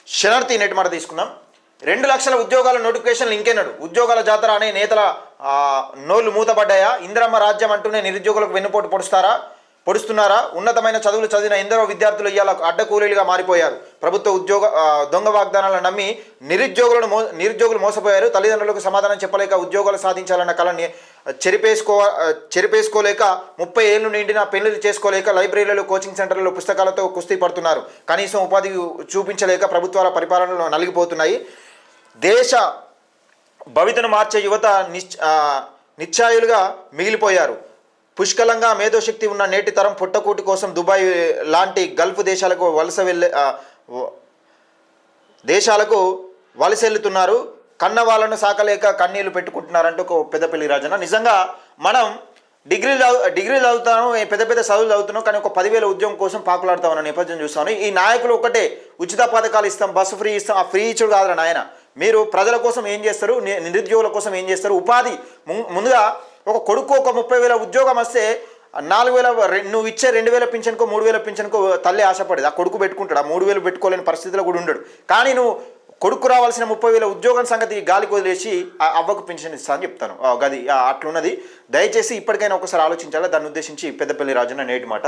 శనార్థి నేటి మాట తీసుకుందాం. 2 లక్షల ఉద్యోగాల నోటిఫికేషన్లు ఇంకెన్నడు? ఉద్యోగాల జాతర అనే నేతల నోళ్లు మూతపడ్డాయా? ఇందిరమ్మ రాజ్యం అంటూనే నిరుద్యోగులకు వెన్నుపోటు పొడుస్తున్నారా? ఉన్నతమైన చదువులు చదివిన ఎందరో విద్యార్థులు ఇవాళ అడ్డకూలీలుగా మారిపోయారు. ప్రభుత్వ దొంగ వాగ్దానాలను నమ్మి నిరుద్యోగులు మోసపోయారు. తల్లిదండ్రులకు సమాధానం చెప్పలేక ఉద్యోగాలు సాధించాలన్న కళని చెరిపేసుకోలేక 30 ఏళ్ళు నిండిన పెళ్లిళ్ళు చేసుకోలేక లైబ్రరీలలో కోచింగ్ సెంటర్లలో పుస్తకాలతో కుస్తీ పడుతున్నారు. కనీసం ఉపాధి చూపించలేక ప్రభుత్వాల పరిపాలనలో నలిగిపోతున్నాయి. దేశ భవితను మార్చే యువత నిశ్చాయులుగా మిగిలిపోయారు. పుష్కలంగా మేధోశక్తి ఉన్న నేటి తరం పుట్టకూటి కోసం దుబాయ్ లాంటి గల్ఫ్ దేశాలకు వలసెళ్తున్నారు. కన్న వాళ్ళను సాకలేక కన్నీళ్లు పెట్టుకుంటున్నారంటూ ఒక పెద్దపల్లి రాజన్న. నిజంగా మనం డిగ్రీలు చదువుతాను, పెద్ద చదువులు చదువుతున్నాం, కానీ ఒక 10,000 ఉద్యోగం కోసం పాకులాడుతాం అన్న నేపథ్యం చూస్తాను. ఈ నాయకులు ఒకటే ఉచిత పథకాలు ఇస్తాం, బస్సు ఫ్రీ ఇస్తాం. ఆ ఫ్రీ ఇచ్చుడు కాదురా నాయన. మీరు ప్రజల కోసం ఏం చేస్తారు, నిరుద్యోగుల కోసం ఏం చేస్తారు? ఉపాధి ముందుగా ఒక కొడుకు ఒక 30,000 ఉద్యోగం వస్తే 4,000 నువ్వు ఇచ్చే 2,000 పింఛన్కో 3,000 పింఛన్కో తల్లి ఆశపడేది. ఆ కొడుకు పెట్టుకుంటాడు. ఆ 3,000 పెట్టుకోలేని పరిస్థితిలో కూడా ఉండడు. కానీ నువ్వు కొడుకు రావాల్సిన 30,000 ఉద్యోగం సంగతి గాలికి వదిలేసి ఆ అవ్వకు పెన్షన్ ఇస్తా అని చెప్తాను. గది అట్లున్నది. దయచేసి ఇప్పటికైనా ఒకసారి ఆలోచించాలి. దాన్ని ఉద్దేశించి పెద్దపల్లి రాజన్న నేటి మాట.